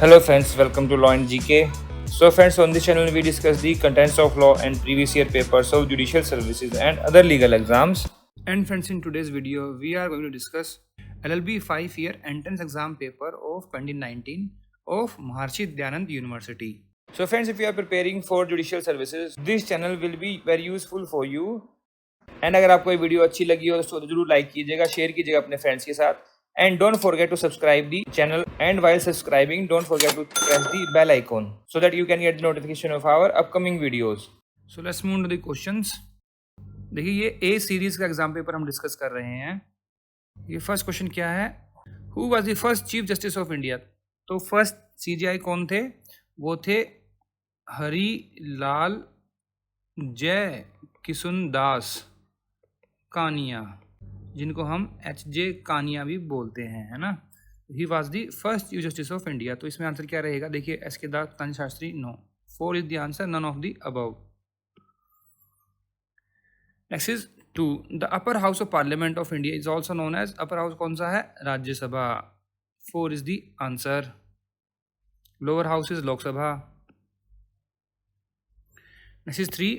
Hello friends, welcome to Law and GK. So friends, on this channel we discuss the contents of law and previous year papers of judicial services and other legal exams. And friends, in today's video we are going to discuss LLB 5-year entrance exam paper of 2019 of Maharshi Dyanand University. So friends, if you are preparing for judicial services, this channel will be very useful for you. And अगर आपको ये video अच्छी लगी हो तो जरूर like कीजिएगा, share कीजिएगा अपने फ्रेंड्स के साथ. And don't forget to subscribe the channel, and while subscribing don't forget to press the bell icon so that you can get the notification of our upcoming videos. So let's move to the questions. देखिए ये A series का exam paper हम discuss कर रहे हैं. ये first question क्या है? Who was the first chief justice of India? तो फर्स्ट CJI कौन थे? वो थे हरी लाल जय किशुन दास कानिया, जिनको हम HJ कानिया भी बोलते हैं, है ना. He was the first chief justice of India. तो इसमें आंसर क्या रहेगा? देखिए SK दास, Tanjan Shastri, no. 4 is the answer, none of the above. Next is 2. The upper house of parliament of India is also known as. Upper house कौन सा है? Rajya Sabha. 4 is the answer. Lower house is Lok Sabha. Next is 3.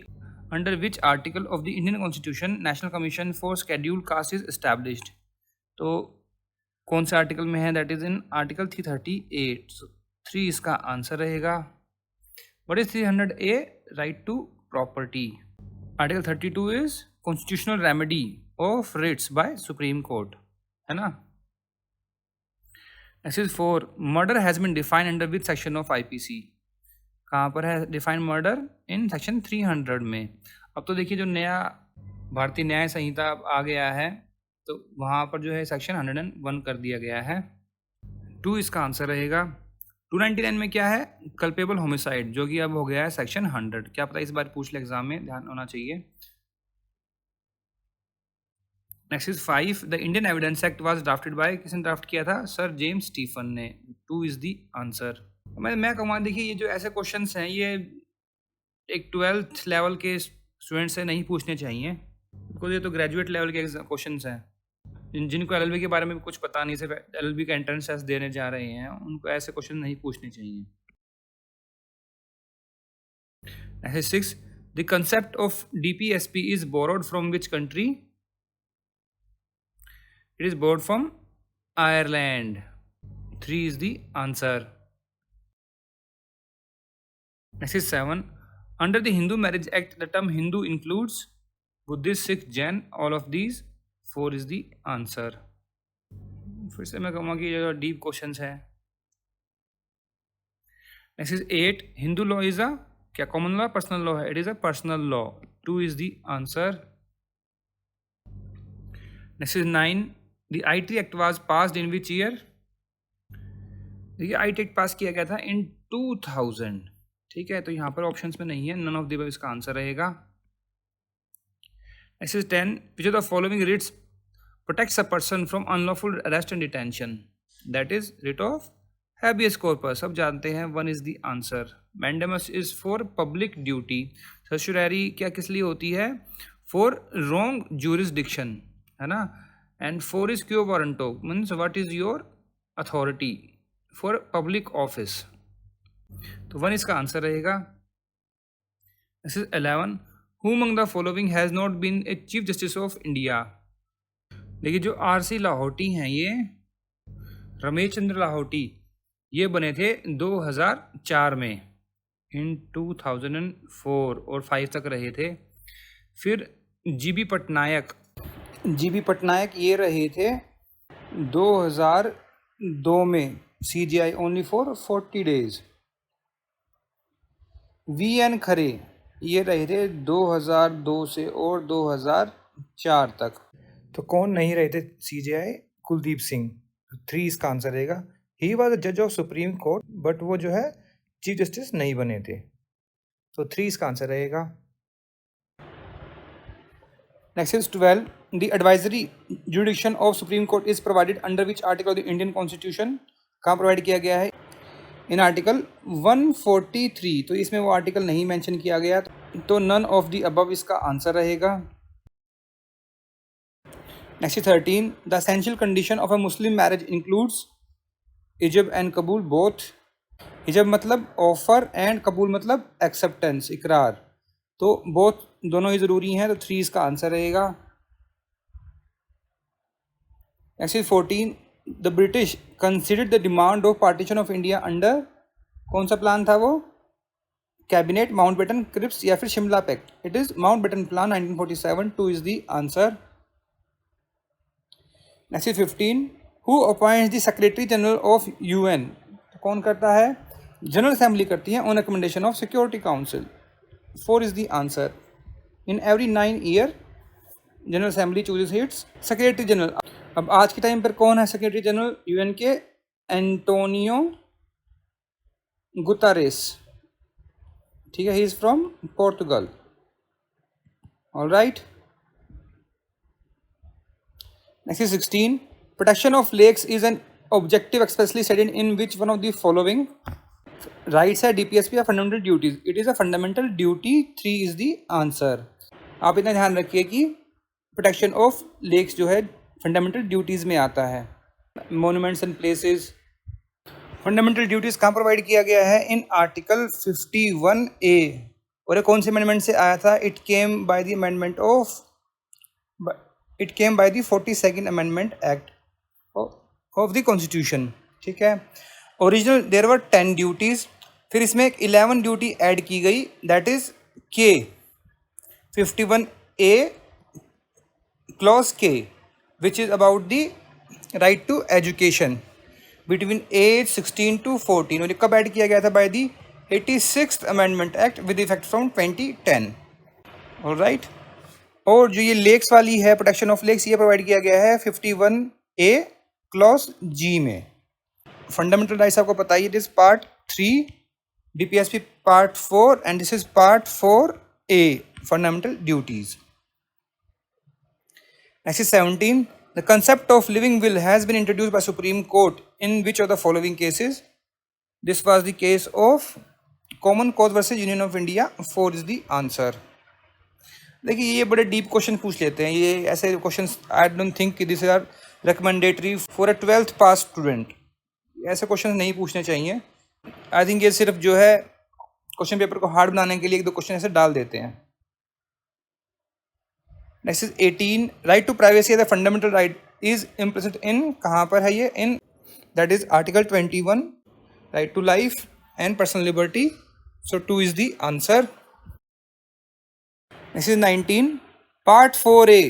Under which article of the Indian Constitution National Commission for Scheduled Caste is established? तो कौन से article में है? That is in article 338. So 3 इसका answer रहेगा. What is 300A? Right to property. Article 32 is constitutional remedy of writs by Supreme Court, है ना. Next is 4. Murder has been defined under which section of IPC? कहाँ पर है defined murder? In section 300 में. अब तो देखिए जो नया भारतीय न्याय संहिता आ गया है तो वहाँ पर जो है सेक्शन 101 कर दिया गया है. 2 इसका आंसर रहेगा. 299 में क्या है? कल्पेबल होमिसाइड, जो कि अब हो गया है सेक्शन 100. क्या पता इस बार पूछ ले एग्जाम में, ध्यान होना चाहिए. Next is 5. The Indian evidence act was drafted bye. किसने ड्राफ्ट किया था? सर जेम्स स्टीफन ने. 2 इज द आंसर. मैं कहूँगा देखिए ये जो ऐसे क्वेश्चंस हैं ये एक 12th लेवल के स्टूडेंट से नहीं पूछने चाहिए, बिकॉज ये तो ग्रेजुएट लेवल के क्वेश्चंस हैं. जिनको LLB के बारे में कुछ पता नहीं, सिर्फ LLB का एंट्रेंस टेस्ट देने जा रहे हैं, उनको ऐसे क्वेश्चन नहीं पूछने चाहिए. ऐसे 6. The concept of DPSP is borrowed from which country? It is borrowed from Ireland. 3 is the answer. Next is 7. Under the Hindu Marriage Act, the term Hindu includes Buddhist, Sikh, Jain, all of these. 4 is the answer. फिर से मैं कहूँगा कि ये deep questions है. Next is 8. Hindu law is a क्या common law personal law है? It is a personal law. 2 is the answer. Next is 9. The IT Act was passed in which year? देखिए IT Act पास किया गया था in 2000. ठीक है, तो यहाँ पर ऑप्शंस में नहीं है, नन ऑफ द अबव इसका आंसर रहेगा. Next is 10. Which of the following writs protects a person from unlawful arrest and detention? That is writ of habeas corpus. सब जानते हैं. 1 is the answer. Mandamus is for public duty. Certiorari क्या किस लिए होती है? For wrong jurisdiction, है ना. And 4 is quo warranto, means what is your authority? For public office. तो 1 इसका आंसर रहेगा. This is 11. Who among the following has not been a chief justice of India? देखिए जो RC लाहौटी हैं, ये रमेश चंद्र लाहौटी, ये बने थे 2004 में, इन 2004 और 5 तक रहे थे. फिर GB पटनायक ये रहे थे 2002 में, CJI only for 40 days. VN खरे ये रहे थे 2002 से और 2004 तक. तो कौन नहीं रहे थे CJI? कुलदीप सिंह. 3 इसका आंसर रहेगा. ही वॉज अ जज ऑफ सुप्रीम कोर्ट, बट वो जो है चीफ जस्टिस नहीं बने थे. तो 3 इसका आंसर रहेगा. Next is 12. The advisory जुडिक्शन of supreme court is provided under which article of the Indian constitution? कहाँ प्रोवाइड किया गया है? In article 143. तो इसमें वो आर्टिकल नहीं मेंशन किया गया, तो नन ऑफ द अबव इसका आंसर रहेगा. Next 13. The essential condition of a Muslim marriage includes इजब एंड कबूल बोथ. हिजब मतलब ऑफर एंड कबूल मतलब एक्सेप्टेंस, इकरार। तो बोथ दोनों ही ज़रूरी हैं, तो 3 इसका आंसर रहेगा। Exercise 14, the British considered the demand of partition of India under, कौन सा प्लान था वो? कैबिनेट, माउंटबेटन, क्रिप्स या फिर Shimla pact? It is Mountbatten plan 1947, 2 is the answer. Next 15, who appoints the secretary general of UN, कौन करता है? General assembly करती है on recommendation of security council, 4 is the answer. In every 9 year general assembly chooses its secretary general. अब आज के time पर कौन है सेक्रेटरी जनरल यूएन के? एंटोनियो गुतारेस, ठीक है, he is from Portugal. Alright, next is 16, protection of lakes is an objective expressly stated in which one of the following? Rights है, डीपीएसपी या fundamental duties? It is a fundamental duty, 3 is the answer. आप इतना ध्यान रखिए कि protection of lakes जो है fundamental duties में आता है। Monuments and places, fundamental duties कहाँ प्रोवाइड किया गया है? In article 51A। और ये कौन से अमेंडमेंट से आया था? It came by the 42nd amendment act of the constitution, ठीक है। ओरिजिनल देयर वर 10 ड्यूटीज, फिर इसमें एक 11 ड्यूटी ऐड की गई, दैट इज के 51A क्लॉज के, which is about the right to education between age 16 to 14, और कब ऐड किया गया था? By the 86th amendment act with effect from 2010। Alright, और जो ये लेक्स वाली है, प्रोटेक्शन ऑफ लेक्स, ये प्रोवाइड किया गया है 51A क्लॉज जी में। फंडामेंटल राइट्स आपको पता ही, it is part 3, DPSP part 4 and this is part 4A, fundamental duties. Next is 17, the concept of living will has been introduced by Supreme Court in which of the following cases? This was the case of Common Cause versus Union of India, 4 is the answer. देखिए ये बड़े deep question पूछ लेते हैं, ये ऐसे questions I don't think कि this are recommendatory for a 12th pass student. ऐसे क्वेश्चन नहीं पूछने चाहिए। आई थिंक ये सिर्फ जो है क्वेश्चन पेपर को हार्ड बनाने के लिए 1-2 क्वेश्चन ऐसे डाल देते हैं। Next is 18, right to privacy as a fundamental right is implicit in, कहाँ पर है ये? In that is article 21, right to life and personal liberty, so 2 is the answer. Next is 19, part 4A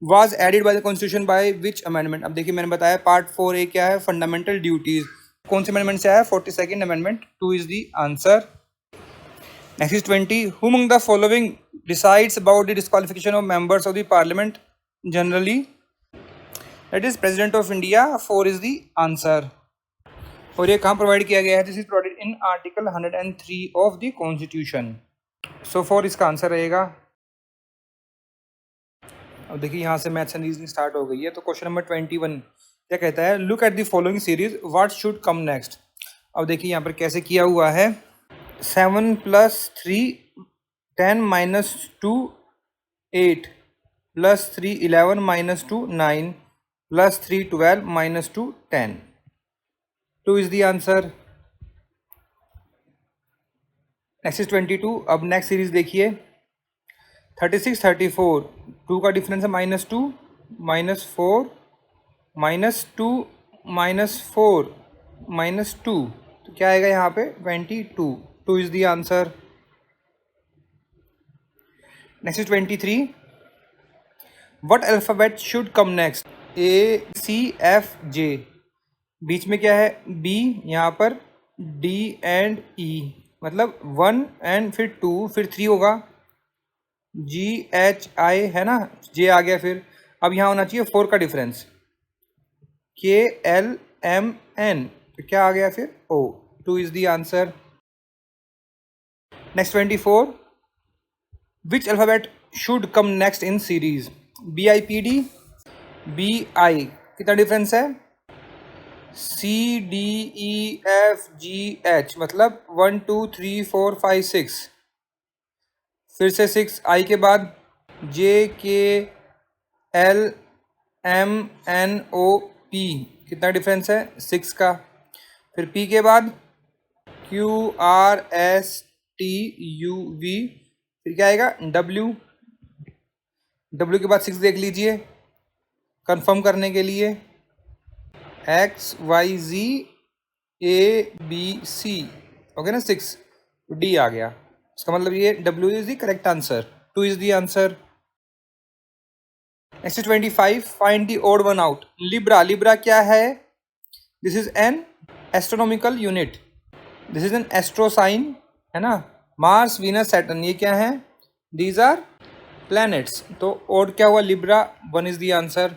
was added by the constitution by which amendment? अब देखिए मैंने बताया part 4A क्या है? Fundamental duties. कौन से अमेंडमेंट से आया? 42nd amendment, 2 is the answer. Next is 20, who among the following decides about the disqualification of members of the parliament generally? That is President of India, 4 is the answer. और ये कहाँ provide किया गया है? This is provided in article 103 of the constitution, so 4 इसका answer रहेगा। अब देखिए यहाँ से मैथ्स एंड रीजनिंग स्टार्ट हो गई है, तो क्वेश्चन नंबर 21 क्या कहता है? Look at the following series, what should come next. अब देखिए यहाँ पर कैसे किया हुआ है, 7 + 3 10 - 2 8 + 3 11 - 2 9 + 3 12 - 2 10, 2 is the answer. Next is 22। अब नेक्स्ट सीरीज देखिए, 36 34, 2 का डिफरेंस है -2 -4 -2 -4 -2, तो क्या आएगा यहाँ पे? 22, 2 is the answer. Next is 23, what alphabet should come next? ACFJ, बीच में क्या है? B, यहाँ पर D एंड E, मतलब 1 एंड फिर 2 फिर 3 होगा, GHI है ना, J आ गया, फिर अब यहाँ होना चाहिए 4 का डिफरेंस, KLMN, तो क्या आ गया फिर? O, 2 is the answer. Next 24, which alphabet should come next in series? BIPD, BI, कितना डिफरेंस है? CDEFGH, मतलब 1 2 3 4 5 6, फिर से 6, I के बाद JKLMNOP, कितना डिफरेंस है? 6 का, फिर P के बाद QRSTUV, फिर क्या आएगा W, W के बाद 6 देख लीजिए कंफर्म करने के लिए, XYZABC हो गया ना 6, D आ गया, इसका मतलब ये W is the correct answer, 2 is the answer. Next 25, find the odd one out. Libra, Libra क्या है? This is an astronomical unit, this is an astro sign, है ना। मार्स, वीनस, सैटर्न ये क्या है? These are planets. तो odd क्या हुआ? Libra, 1 is the answer.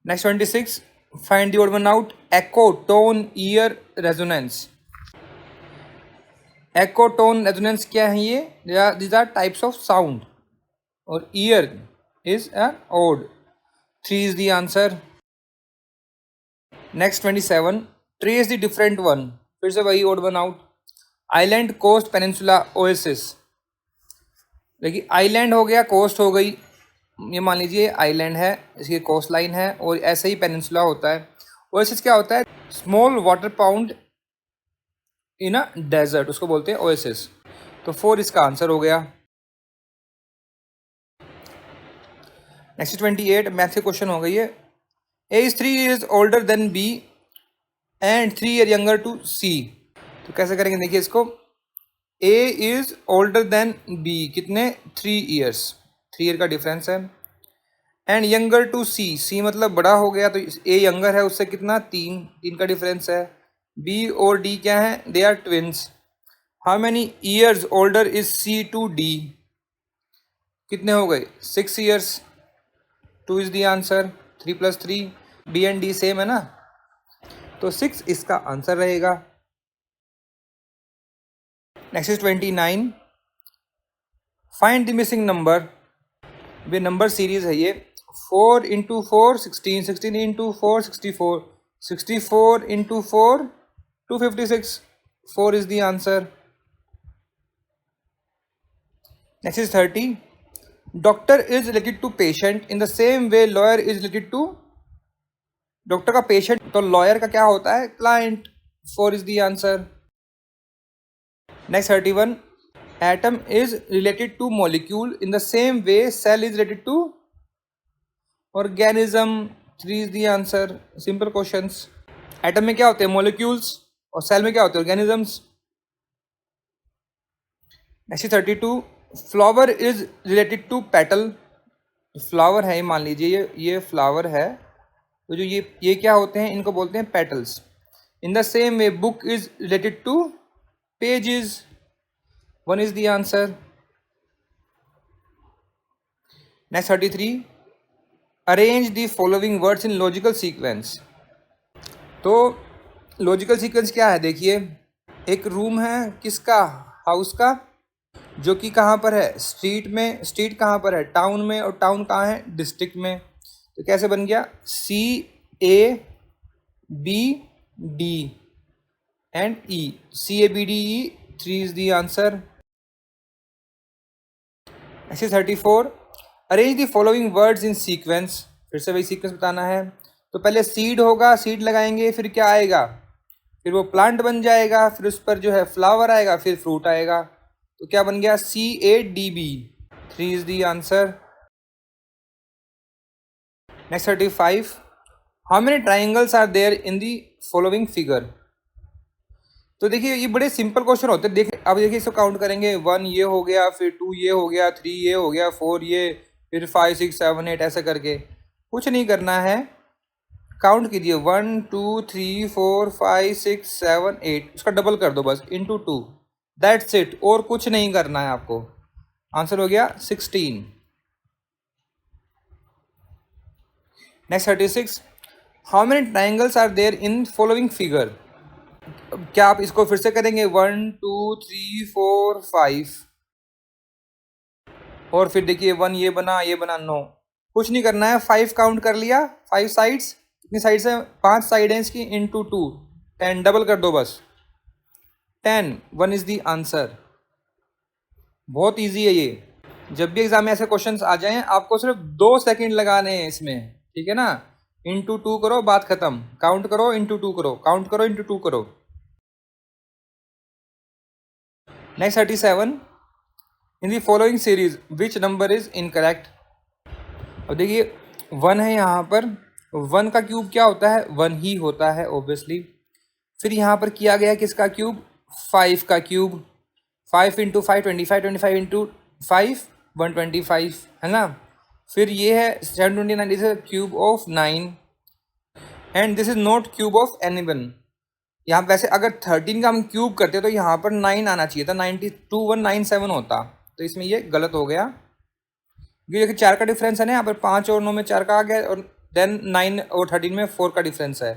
Next 26, find the odd one out. Echo, tone, ear, resonance. Echo, tone, resonance क्या है ये? These are types of sound, और ear is an odd, 3 is the answer. Next 27, trace the different one, फिर से वही odd one out. Island, coast, peninsula, oasis. देखिए island हो गया, कोस्ट हो गई, ये मान लीजिए आइलैंड है, इसकी कोस्ट लाइन है, और ऐसे ही पेनिनसुला होता है। ओएसिस क्या होता है? Small water pond in a desert, उसको बोलते हैं ओएसिस। तो 4 इसका आंसर हो गया। नेक्स्ट 28, मैथ के क्वेश्चन हो गई है। A is 3 years older than B and 3 years younger to C। तो कैसे करेंगे? देखिए इसको, A is older than B, कितने? 3 years, 3 year का डिफरेंस है। And younger to C, C मतलब बड़ा हो गया, तो A यंगर है उससे कितना? 3 का डिफरेंस है। B और D क्या है? They are twins. How many years older is C to D? कितने हो गए? 6 years, 2 is the answer, 3 + 3, B and D same है ना, तो 6 इसका आंसर रहेगा। Next is 29, find the missing number. ये नंबर सीरीज है ये, 4 × 4 16, 16 × 4 64, 64 × 4 256, 4 is the answer. Next is 30. Doctor is related to patient in the same way lawyer is related to, doctor का patient तो लॉयर का क्या होता है? Client, 4 is the answer. Next 31, atom is related to molecule in the same way cell is related to organism, 3 is the answer. Simple questions. Atom में क्या होते हैं? मॉलिक्यूल्स, और सेल में क्या होते हैं? Organisms. Next 32, flower is related to petal. Flower है, मान लीजिए ये फ्लावर है, तो जो ये क्या होते हैं? इनको बोलते हैं petals. In the same way book is related two pages, 1 is the answer. Next 33, arrange the following words in logical sequence. तो लॉजिकल सीक्वेंस क्या है? देखिए, एक रूम है किसका? हाउस का, जो कि कहाँ पर है? स्ट्रीट में। स्ट्रीट कहाँ पर है? टाउन में। और टाउन कहाँ है? डिस्ट्रिक्ट में। तो कैसे बन गया? CABD and E, CABDE, 3 is the answer. ऐसे 34, arrange the following words in sequence. फिर से वही सीक्वेंस बताना है। तो पहले सीड होगा, सीड लगाएंगे, फिर क्या आएगा? फिर वो प्लांट बन जाएगा, फिर उस पर जो है फ्लावर आएगा, फिर फ्रूट आएगा। तो क्या बन गया? CADB, 3 is the answer. Next 35, how many triangles are there in the following figure. तो देखिए ये बड़े सिंपल क्वेश्चन होते हैं। देखिए अब देखिए इसको काउंट करेंगे, 1 ये हो गया, फिर 2 ये हो गया, 3 ये हो गया, 4 ये, फिर 5 6 7 8, ऐसे करके कुछ नहीं करना है। काउंट कीजिए, 1 2 3 4 5 6 7 8, उसका डबल कर दो बस, × 2, दैट्स इट, और कुछ नहीं करना है आपको। आंसर हो गया 16। Next 36, how many triangles are there in following figure. क्या आप इसको फिर से करेंगे? 1 2 3 4 5, और फिर देखिए 1 ये बना, ये बना, नो, कुछ नहीं करना है। 5 काउंट कर लिया, 5 साइड्स, कितनी साइड्स है? 5 साइड है इसकी, × 2, 10, डबल कर दो बस, 10, 1 इज द आंसर। बहुत इजी है ये। जब भी एग्जाम में ऐसे क्वेश्चंस आ जाएं, आपको सिर्फ 2 सेकंड लगाने हैं इसमें, ठीक है ना। इंटू 2 करो, बात खत्म। काउंट करो, इंटू 2 करो, काउंट करो, इंटू 2 करो। Next 37, in the following series which number is incorrect. अब देखिए 1 है यहाँ पर, 1 का क्यूब क्या होता है, 1 ही होता है ऑब्वियसली। फिर यहाँ पर किया गया किसका क्यूब, 5 का क्यूब। 5 इंटू 5 25, 25 इंटू 5 125 है ना। फिर ये है 729, this is cube of 9 and this is not cube of anyone. यहाँ वैसे अगर 13 का हम क्यूब करते तो यहाँ पर 9 आना चाहिए था, 92197 होता, तो इसमें ये गलत हो गया। ये देखिए 4 का डिफरेंस है ना यहाँ पर, 5 और 9 में 4 का आ गया, और देन 9 और 13 में 4 का डिफरेंस है।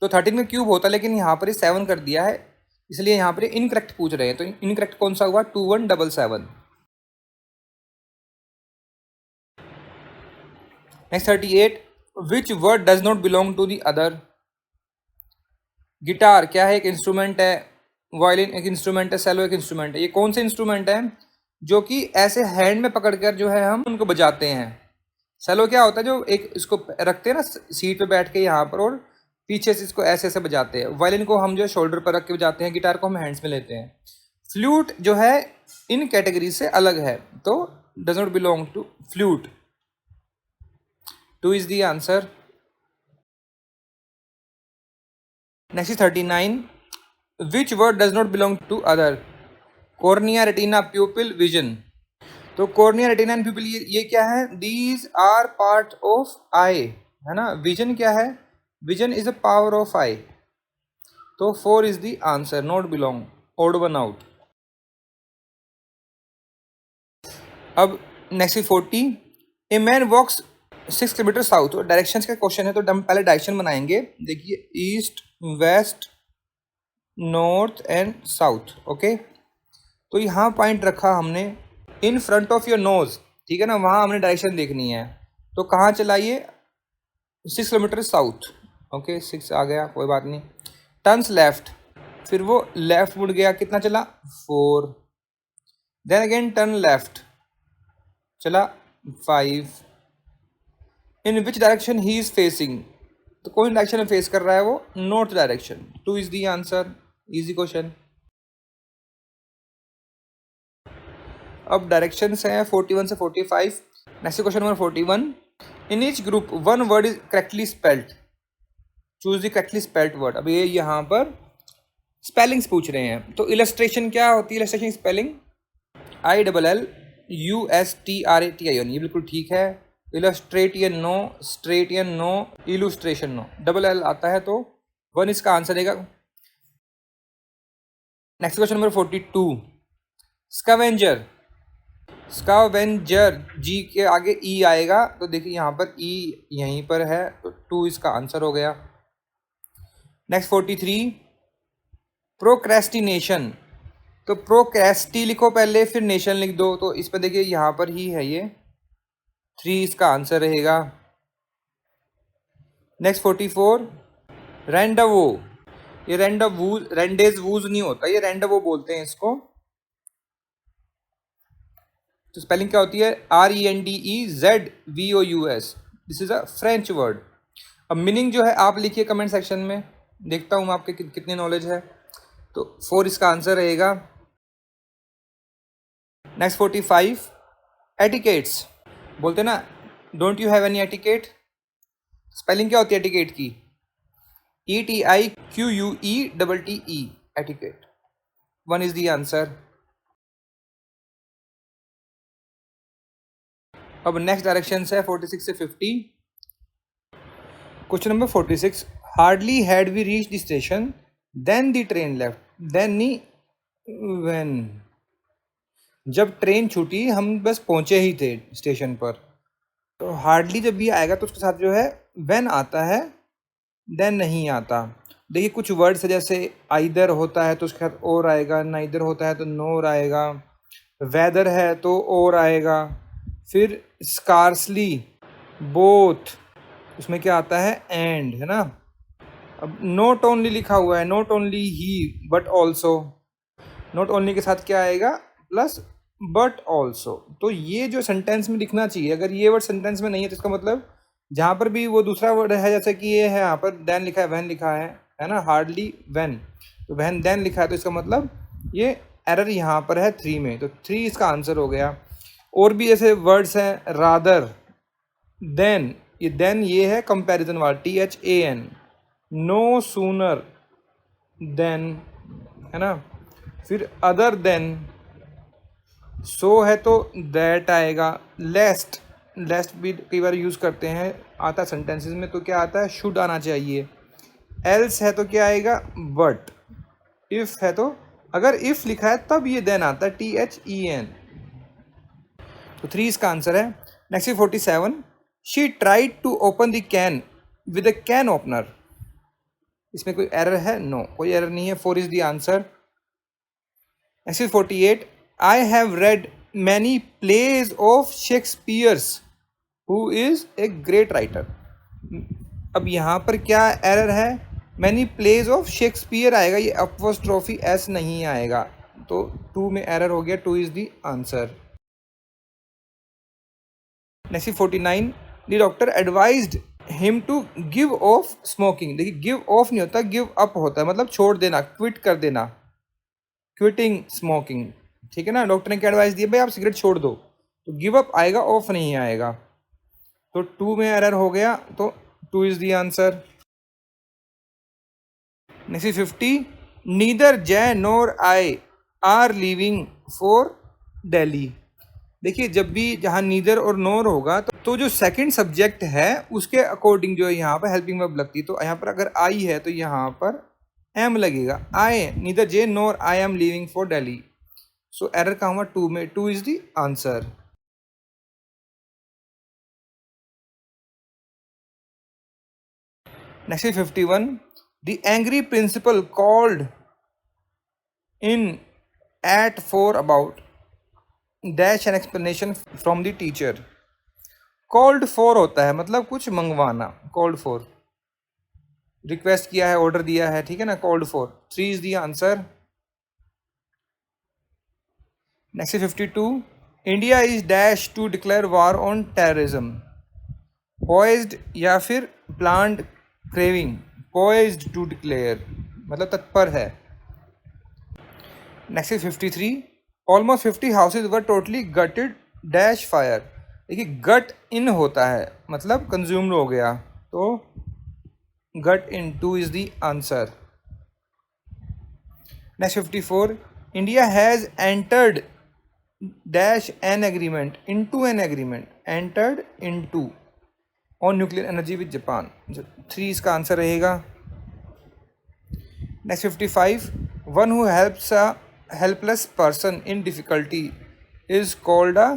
तो 13 में क्यूब होता, लेकिन यहाँ पर 7 कर दिया है, इसलिए यहाँ पर इनकरेक्ट पूछ रहे हैं। तो इनकरेक्ट कौन सा हुआ, 2177। Next 38, which word does not belong to the other. Guitar क्या है, एक इंस्ट्रूमेंट है। वायलिन एक इंस्ट्रूमेंट है। सेलो एक इंस्ट्रूमेंट है। ये कौन से इंस्ट्रूमेंट है जो कि ऐसे हैंड में पकड़कर जो है हम उनको बजाते हैं। सेलो क्या होता है, जो एक इसको रखते हैं ना सीट पे बैठ के यहाँ पर, और पीछे से इसको ऐसे ऐसे बजाते हैं। वायलिन को हम जो शोल्डर पर रख के बजाते हैं, गिटार को हम हैंड्स में लेते हैं। फ्लूट जो है इन कैटेगरी से अलग है, तो does not belong to flute. 2 is the answer. Next is 39, which word does not belong to other. Cornea, retina, pupil, vision. तो कॉर्निया, रेटिना एंड प्यूपिल ये क्या है, these are part of eye है ना। विजन क्या है, vision is a power of eye. तो 4 is the answer, not belong, odd one out. अब next 40, a man walks 6 kilometre south. और डायरेक्शंस का क्वेश्चन है, तो हम पहले डायरेक्शन बनाएंगे। देखिए east, west, north and south. Okay, तो यहाँ पॉइंट रखा हमने in front of your nose, ठीक है ना, वहाँ हमने डायरेक्शन देखनी है। तो कहाँ चलाइए, 6 किलोमीटर साउथ। ओके 6 आ गया, कोई बात नहीं। टर्न्स लेफ्ट, फिर वो लेफ्ट मुड़ गया, कितना चला 4। देन अगेन टर्न लेफ्ट, चला 5। In which direction he is facing, तो कौन डायरेक्शन में फेस कर रहा है वो, north direction. 2 is the answer, easy question. अब डायरेक्शंस हैं 41 से 45। Next question number 41, in each group one word is correctly spelled, choose the correctly spelled word. अब ये यहाँ पर स्पेलिंग्स पूछ रहे हैं। तो इलस्ट्रेशन क्या होती है, इलस्ट्रेशन स्पेलिंग ILLUSTRATION, ये बिल्कुल ठीक है। Illustration no, stration no, illustration no, double L आता है, तो 1 इसका आंसर देगा। Next question number 42, scavenger. Scavenger G के आगे ई आएगा, तो देखिए यहाँ पर ई यहीं पर है, तो 2 इसका आंसर हो गया। Next 43, procrastination. तो प्रोक्रेस्टी लिखो पहले, फिर नेशन लिख दो, तो इस पर देखिए यहाँ पर ही है ये, 3 इसका आंसर रहेगा। नेक्स्ट 44, रेंडवो। ये रेंडेज वूज नहीं होता, ये रेंडवो बोलते हैं इसको। तो स्पेलिंग क्या होती है, RENDEZVOUS। This is a French word. अब मीनिंग जो है आप लिखिए कमेंट सेक्शन में, देखता हूँ आपके कितने नॉलेज है। तो 4 इसका आंसर रहेगा। Next 45, etiquettes. बोलते ना, don't you have any etiquette. Spelling क्या होती है एटिकेट की, ETIQUETTE, etiquette. 1 is the answer. अब नेक्स्ट डायरेक्शन है 46 से 50। Question number 46, hardly had we reach the station then the train left, then नहीं व्हेन। जब ट्रेन छूटी हम बस पहुंचे ही थे स्टेशन पर। तो हार्डली जब भी आएगा तो उसके साथ जो है व्हेन आता है, देन नहीं आता। देखिए कुछ वर्ड्स है, जैसे आइदर होता है तो उसके साथ और आएगा, नाइदर होता है तो नोर आएगा, वेदर है तो और आएगा, फिर स्कार्सली, बोथ, उसमें क्या आता है एंड, है ना। अब नॉट ओनली लिखा हुआ है, not only he but also, not only के साथ क्या आएगा, प्लस बट ऑल्सो। तो ये जो सेंटेंस में लिखना चाहिए, अगर ये वर्ड सेंटेंस में नहीं है तो इसका मतलब जहाँ पर भी वो दूसरा वर्ड है, जैसे कि ये है यहाँ पर देन लिखा है, वैन लिखा है ना, हार्डली वैन, तो वैन देन लिखा है, तो इसका मतलब ये एरर यहाँ पर है 3 में, तो 3 इसका आंसर हो गया। और भी ऐसे वर्ड्स हैं, रादर, देन, ये देन ये है comparison word, THAN, no sooner than, है ना, फिर अदर देन, सो है तो दैट आएगा, लेस्ट, लेस्ट भी कई बार यूज़ करते हैं, आता है सेंटेंसेस में, तो क्या आता है, शुड आना चाहिए। एल्स है तो क्या आएगा, बट। इफ़ है तो, अगर इफ़ लिखा है तब ये देन आता है, THEN, तो 3 इसका आंसर है। Next 47, she tried to open the can with a can opener, इसमें कोई एरर है, नो, कोई एरर नहीं है, 4 is the answer. Next 48, I have read many plays of Shakespeare's who is a great writer. अब यहाँ पर क्या एरर है, मैनी प्लेज ऑफ शेक्सपियर आएगा, ये अपॉस्ट्रोफी एस नहीं आएगा, तो 2 में एरर हो गया, 2 is the answer. Next 49, the doctor advised him to give off smoking. देखिए गिव ऑफ नहीं होता, गिव अप होता है, मतलब छोड़ देना, क्विट कर देना, क्विटिंग स्मोकिंग, ठीक है ना। डॉक्टर ने क्या एडवाइस दिया, भाई आप सिगरेट छोड़ दो, तो गिव अप आएगा, ऑफ नहीं आएगा, तो 2 में एरर हो गया, तो 2 is the answer. Next 50, neither Jai nor I are leaving for Delhi. देखिए जब भी जहाँ नीदर और नोर होगा तो जो सेकंड सब्जेक्ट है उसके अकॉर्डिंग जो है यहाँ पर हेल्पिंग वर्ब लगती है, तो यहाँ पर अगर आई है तो यहाँ पर एम लगेगा, I, neither J nor I am leaving for Delhi, so error कहाँ हुआ, 2 में, 2 is the answer. Next 51, the angry principal called in at for about dash an explanation from the teacher. Called for होता है मतलब कुछ मंगवाना, called for, request किया है, ऑर्डर दिया है, ठीक है ना, called for, 3 is the answer. Next 52, India is dash to declare war on terrorism. Poised या फिर planned craving, poised to declare मतलब तत्पर है। नेक्स्ट 53, almost 50 houses were totally gutted dash fire. देखिए गट इन होता है मतलब कंज्यूम्ड हो गया, तो gut in, 2 is the answer. Next 54, India has entered dash an agreement into an agreement, entered into on nuclear energy with Japan, 3 इसका answer रहेगा। Next 55, one who helps a helpless person in difficulty is called a,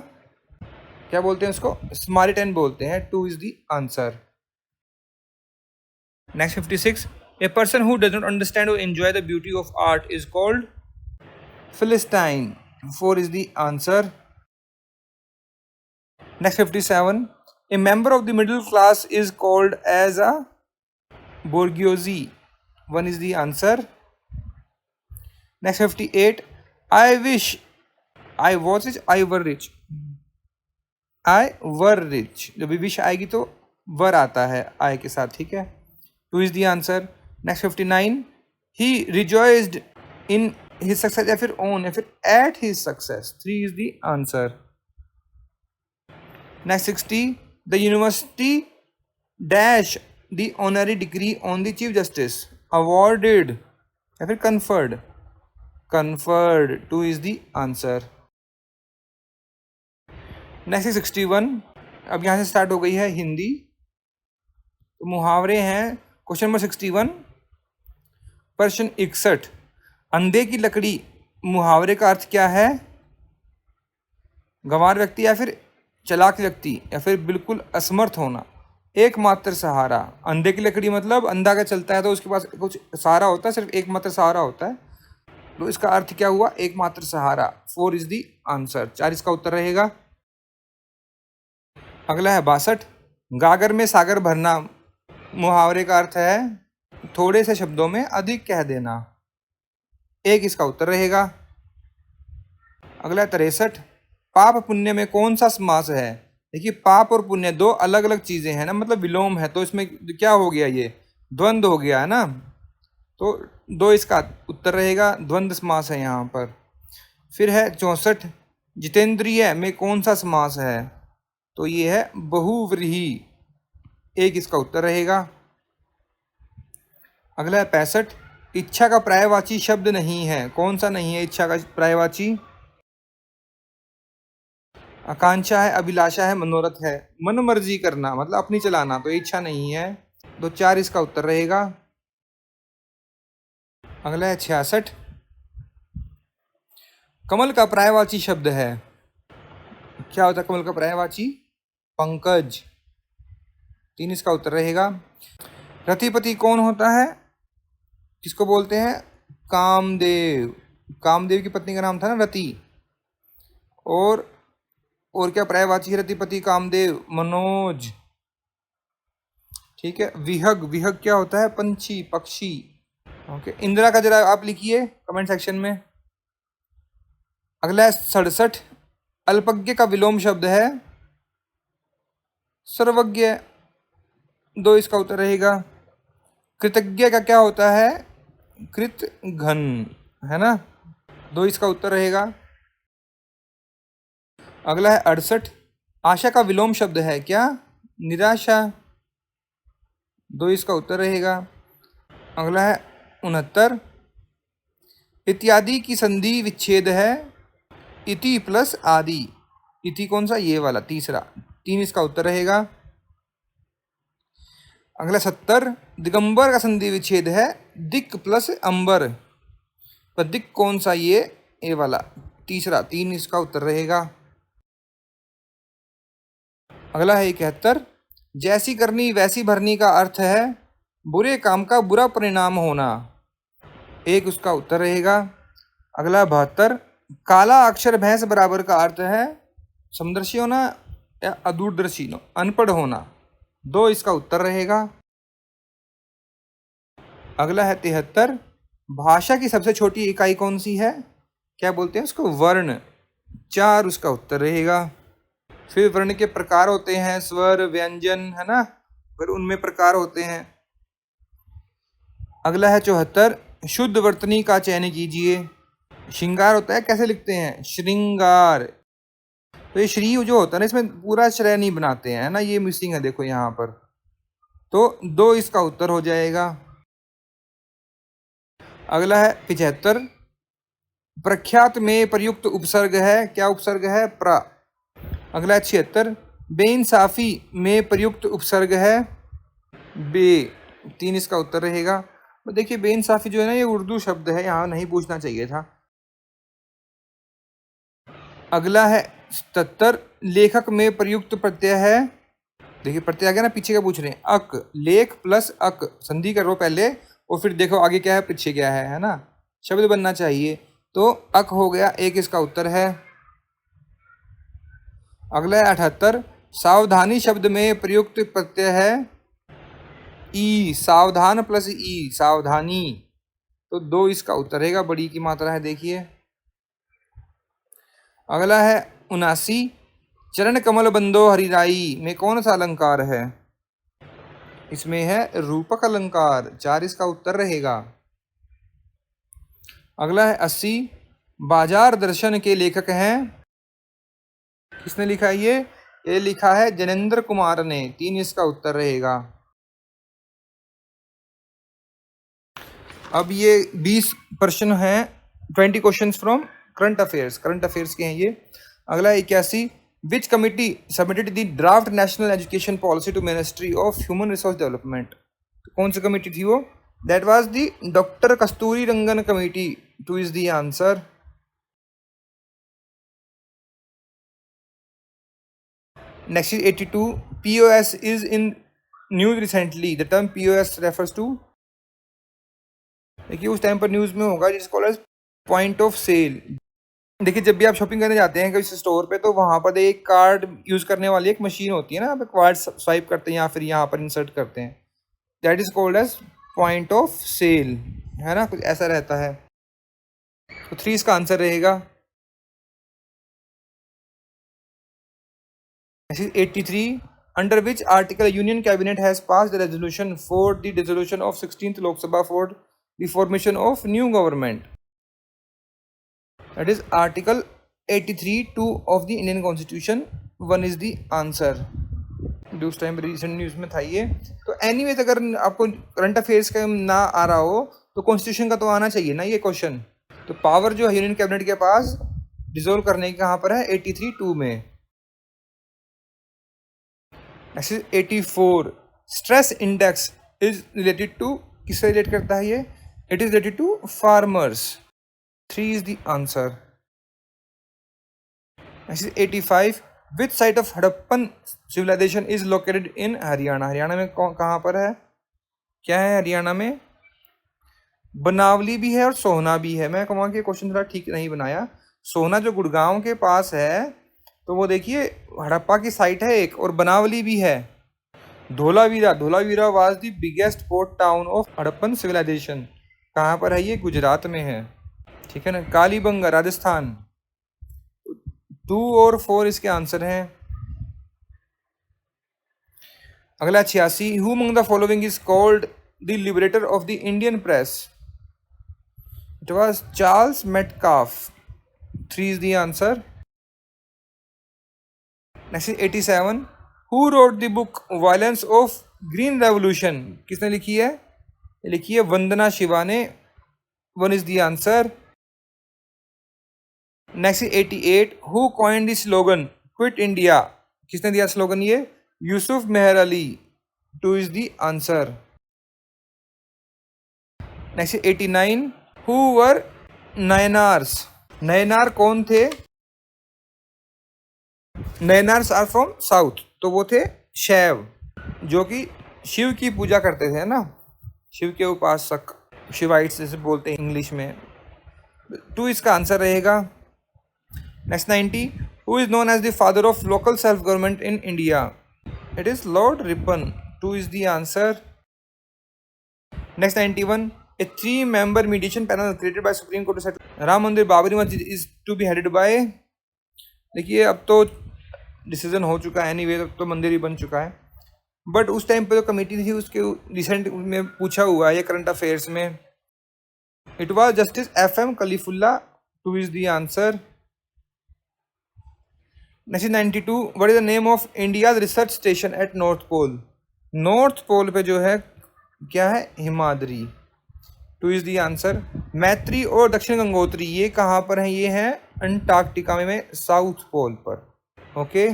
क्या बोलते हैं उसको, Samaritan बोलते हैं, 2 is the answer. Next 56, a person who does not understand और enjoy the beauty of art is called Philistine, 4 is the answer. Next 57, a member of the middle class is called as a bourgeoisie, 1 is the answer. Next 58, I wish I was rich, I were rich, I were rich, जब भी wish आएगी तो वर आता है आई के साथ, ठीक है, 2 is the answer. Next 59, he rejoiced in his success या फिर on या फिर at his success, 3 is the answer. Next 60, the university dash the honorary degree on the chief justice, awarded या फिर conferred, conferred, 2 is the answer. Next 61, अब यहाँ से start हो गई है हिंदी, तो मुहावरे हैं। क्वेश्चन नंबर 61, प्रश्न 61, अंधे की लकड़ी, मुहावरे का अर्थ क्या है, गंवार व्यक्ति या फिर चालाक व्यक्ति या फिर बिल्कुल असमर्थ होना, एकमात्र सहारा। अंधे की लकड़ी मतलब अंधा का चलता है तो उसके पास कुछ सहारा होता है, सिर्फ एकमात्र सहारा होता है, तो इसका अर्थ क्या हुआ, एकमात्र सहारा, 4 इज द आंसर, 4 इसका उत्तर रहेगा। अगला है 62, गागर में सागर भरना, मुहावरे का अर्थ है थोड़े से शब्दों में अधिक कह देना, 1 इसका उत्तर रहेगा। अगला 63, पाप पुण्य में कौन सा समास है, देखिए पाप और पुण्य दो अलग अलग चीजें हैं ना, मतलब विलोम है, तो इसमें क्या हो गया, ये द्वंद्व हो गया है ना। तो दो इसका उत्तर रहेगा, द्वंद्व समास है यहाँ पर। फिर है 64, जितेंद्रिय में कौन सा समास है, तो ये है बहुव्रीहि, एक इसका उत्तर रहेगा। अगला है 65, इच्छा का पर्यायवाची शब्द नहीं है, कौन सा नहीं है इच्छा का पर्यायवाची, आकांक्षा है, अभिलाषा है, मनोरथ है। मन मर्जी करना मतलब अपनी चलाना, तो इच्छा नहीं है, तो 4 इसका उत्तर रहेगा। अगला है 66, कमल का पर्यायवाची शब्द है, क्या होता है कमल का पर्यायवाची, पंकज, 3 इसका उत्तर रहेगा। रतिपति कौन होता है, किसको बोलते हैं, कामदेव, कामदेव की पत्नी का नाम था ना रति। और क्या पर्यायवाची है रतिपति कामदेव, मनोज, ठीक है। विहग, विहग क्या होता है, पंछी, पक्षी, ओके। इंदिरा का जरा आप लिखिए कमेंट सेक्शन में। अगला है 67, अल्पज्ञ का विलोम शब्द है सर्वज्ञ, 2 इसका उत्तर रहेगा। कृतज्ञ का क्या होता है, कृत घन, है ना, 2 इसका उत्तर रहेगा। अगला है 68, आशा का विलोम शब्द है क्या, निराशा, 2 इसका उत्तर रहेगा। अगला है 69, इत्यादि की संधि विच्छेद है इति प्लस आदि, इति कौन सा, ये वाला तीसरा, 3 इसका उत्तर रहेगा। अगला 70, दिगंबर का संधि विच्छेद है दिक प्लस अंबर, पर दिक कौन सा, ये वाला तीसरा, 3 इसका उत्तर रहेगा। अगला है 71, जैसी करनी वैसी भरनी का अर्थ है बुरे काम का बुरा परिणाम होना, 1 उसका उत्तर रहेगा। अगला 72, काला अक्षर भैंस बराबर का अर्थ है समदर्शी होना या अदूरदर्शी, अनपढ़ होना, 2 इसका उत्तर रहेगा। अगला है 73, भाषा की सबसे छोटी इकाई कौन सी है, क्या बोलते हैं उसको, वर्ण, 4 उसका उत्तर रहेगा। फिर वर्ण के प्रकार होते हैं, स्वर, व्यंजन, है ना, फिर उनमें प्रकार होते हैं। अगला है 74, शुद्ध वर्तनी का चयन कीजिए, श्रृंगार होता है, कैसे लिखते हैं, श्रृंगार, तो ये श्री जो होता है ना इसमें पूरा श्रेय नहीं बनाते हैं, है ना, ये मिसिंग है देखो यहाँ पर, तो 2 इसका उत्तर हो जाएगा। अगला है 75, प्रख्यात में प्रयुक्त उपसर्ग है, क्या उपसर्ग है, प्र। अगला है 76, बेइंसाफी में प्रयुक्त उपसर्ग है बे, 3 इसका उत्तर रहेगा। तो देखिए बेइंसाफी जो है ना ये उर्दू शब्द है, यहाँ नहीं पूछना चाहिए था। अगला है 77, लेखक में प्रयुक्त प्रत्यय है, देखिए प्रत्यय आ गया ना, पीछे क्या पूछ रहे हैं, अक, लेख प्लस अक, संधि करो पहले और फिर देखो आगे क्या है पीछे क्या है ना, शब्द बनना चाहिए, तो अक हो गया, 1 इसका उत्तर है। अगला है 78, सावधानी शब्द में प्रयुक्त प्रत्यय है ई, सावधान प्लस ई, सावधानी, तो 2 इसका उत्तर रहेगा, बड़ी की मात्रा है देखिए। अगला है 79, चरण कमल बंदो हरिराई में कौन सा अलंकार है, इसमें है रूपक अलंकार, 4 इसका उत्तर रहेगा। अगला है 80, बाजार दर्शन के लेखक हैं, किसने लिखा है ये लिखा है जनेंद्र कुमार ने, 3 इसका उत्तर रहेगा। अब ये 20 प्रश्न हैं, 20 क्वेश्चंस फ्रॉम करंट अफेयर्स के हैं ये। अगला 81, which committee submitted the draft national education policy to ministry of human resource development, कौन सी कमेटी थी वो, that was the doctor Kasturi Rangan committee, 2 is the answer. Next is 82, POS is in news recently, the term POS refers to, देखिए उस time पर news में होगा जिसको पॉइंट ऑफ सेल। देखिए जब भी आप शॉपिंग करने जाते हैं किसी स्टोर पे तो वहाँ पर एक कार्ड यूज़ करने वाली एक मशीन होती है ना, आप कार्ड स्वाइप करते हैं या फिर यहाँ पर इंसर्ट करते हैं, that is called as point of sale, है ना, कुछ ऐसा रहता है। तो 3 इसका आंसर रहेगा। Next is 83. Under which article Union Cabinet has passed the resolution for the dissolution of 16th Lok Sabha for the formation of new government? That is Article 83(2) of the Indian Constitution. 1 is the answer. उस time recent news में था ये. तो anyways अगर आपको current affairs का ना आ रहा हो तो कॉन्स्टिट्यूशन का तो आना चाहिए ना ये क्वेश्चन. तो पावर जो है यूनियन कैबिनेट के पास डिसोल्व करने की कहाँ पर है? 83(2) में. Next is 84. Stress index is related to, किससे रिलेट करता है ये? It is related to farmers. 3 is the answer. Next is 85. Which site of Harappan civilization is located in Haryana? Haryana में कहाँ पर है? क्या है हरियाणा में? बनावली भी है और सोहना भी है. मैं कहूँगा कि क्वेश्चन थोड़ा ठीक नहीं बनाया. सोहना जो गुड़गांव के पास है तो वो देखिए हड़प्पा की साइट है एक, और बनावली भी है. Dholavira was the biggest port town of Harappan civilisation. कहाँ पर है ये? गुजरात में है. ठीक है ना. कालीबंगा राजस्थान. 2 और 4 इसके आंसर हैं. अगला 86. Who among the following is called the liberator of the Indian press? It was Charles Metcalfe. 3 is the answer. Next is 87. Who wrote the book Violence of Green Revolution? किसने लिखी है? लिखी है वंदना शिवा ने. 1 is the answer. Next 88. Who coined the slogan quit India? किसने दिया slogan ये? Yusuf Meher Ali. 2 is the answer. Next 89. Who were Nayanars? Nayanar कौन थे? Nayanars are from south. तो वो थे शैव, जो कि शिव की पूजा करते थे ना, शिव के उपासक, शिवाइट्स जैसे बोलते हैं इंग्लिश में. 2 इसका आंसर रहेगा. Next 90. Who is known as the father of local self-government in India? It is Lord Ripon. 2 is the answer. Next 91. A 3-member mediation panel created by Supreme Court to settle Ram Mandir Babri Masjid is to be headed by. देखिए अब तो decision हो चुका है. Anyway अब तो मंदिर ही बन चुका है. बट उस टाइम पे जो कमेटी थी उसके रिसेंट में पूछा हुआ है ये करंट अफेयर्स में. It was justice FM Kalifulla. 2 is the answer. Next is 92. What is the name of India's research station at North Pole? North Pole पे जो है क्या है? हिमाद्री. 2 is the answer. मैत्री और दक्षिण गंगोत्री ये कहाँ पर है? ये है अंटार्कटिका में साउथ पोल पर. Okay.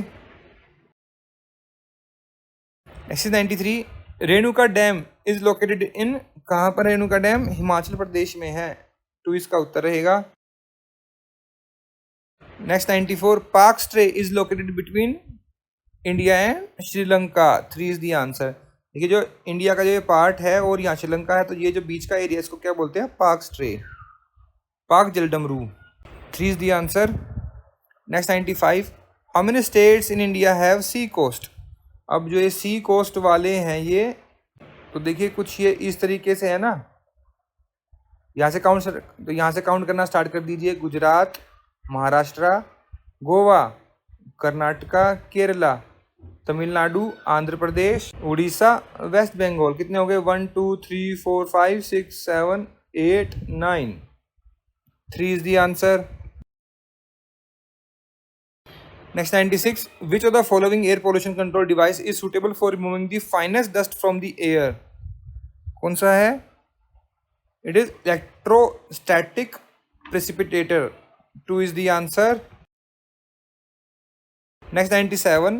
Next is 93. Renuka dam is located in, कहाँ पर रेणुका डैम? हिमाचल प्रदेश में है. 2 इसका उत्तर रहेगा. नेक्स्ट 94. पाक stray is located between India and Sri Lanka. 3 is the answer. देखिए जो इंडिया का जो ये पार्ट है और यहाँ श्रीलंका है, तो ये जो बीच का एरिया इसको क्या बोलते हैं? पाक स्ट्रे, पाक जलडमरू. 3 is the answer. Next 95. How many states in India have sea coast? अब जो ये सी कोस्ट वाले हैं ये, तो देखिए कुछ ये इस तरीके से है ना, यहाँ से काउंट, तो यहाँ से काउंट करना स्टार्ट कर दीजिए. गुजरात, महाराष्ट्र, गोवा, कर्नाटका, केरला, तमिलनाडु, आंध्र प्रदेश, उड़ीसा, वेस्ट बंगाल. कितने हो गए? 1 2 3 4 5 6 7 8 9. 3 is the answer. Next 96. Which of the following air pollution control device is suitable for removing the finest dust from the air? कौन सा है? It is electrostatic precipitator. 2 is the answer. Next 97.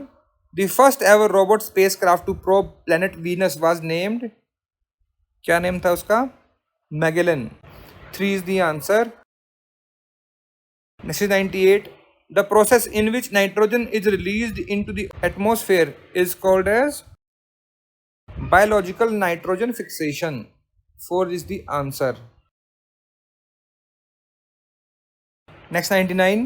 The first ever robot spacecraft to probe planet Venus was named. क्या name था उसका? Magellan. 3 is the answer. Next is 98. The process in which nitrogen is released into the atmosphere is called as biological nitrogen fixation. 4 is the answer. Next 99.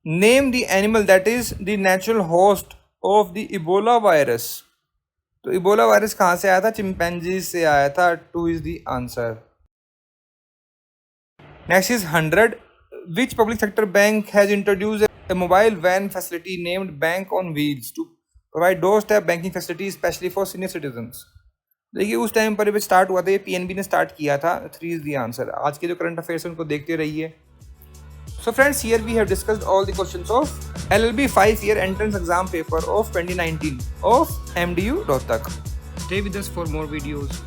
Name the animal that is the natural host of the Ebola virus. तो Ebola virus कहाँ से आया था? Chimpanzee से आया था. 2 is the answer. Next is 100. Which public sector bank has introduced a mobile van facility named Bank on Wheels to provide doorstep banking facilities especially for senior citizens. देखिए उस time पर ये स्टार्ट हुआ था, ये पीएनबी ने start किया था. 3 इज द आंसर. आज के जो करंट अफेयर्स हैं उनको देखते रहिए. So friends, here we have discussed all the questions of LLB 5-year entrance exam paper of 2019 of MDU Rohtak. Stay with us for more videos.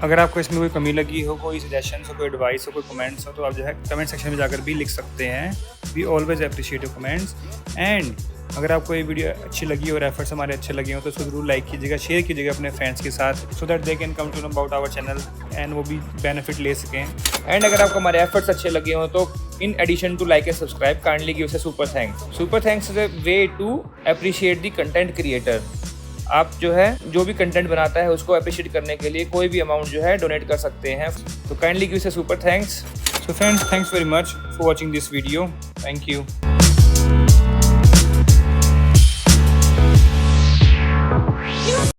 अगर आपको इसमें कोई कमी लगी हो, कोई सजेशन हो, कोई एडवाइस हो, कोई कमेंट्स हो, तो आप जो है कमेंट सेक्शन में जाकर भी लिख सकते हैं. We always appreciate your comments. And अगर आपको ये वीडियो अच्छी लगी और एफर्ट्स हमारे अच्छे लगे हो तो उसको जरूर लाइक कीजिएगा, शेयर कीजिएगा अपने फ्रेंड्स के साथ, so that they can come to know about our channel and वो भी बेनिफिट ले सकें. एंड अगर आपको हमारे एफर्ट्स अच्छे लगे हो तो in addition to like and subscribe kindly give us a super thanks. Super thanks is a way to appreciate the content creator. आप जो है जो भी कंटेंट बनाता है उसको अप्रिशिएट करने के लिए कोई भी अमाउंट जो है डोनेट कर सकते हैं. तो kindly give us a super thanks. So friends, thanks very much for watching this video. Thank you.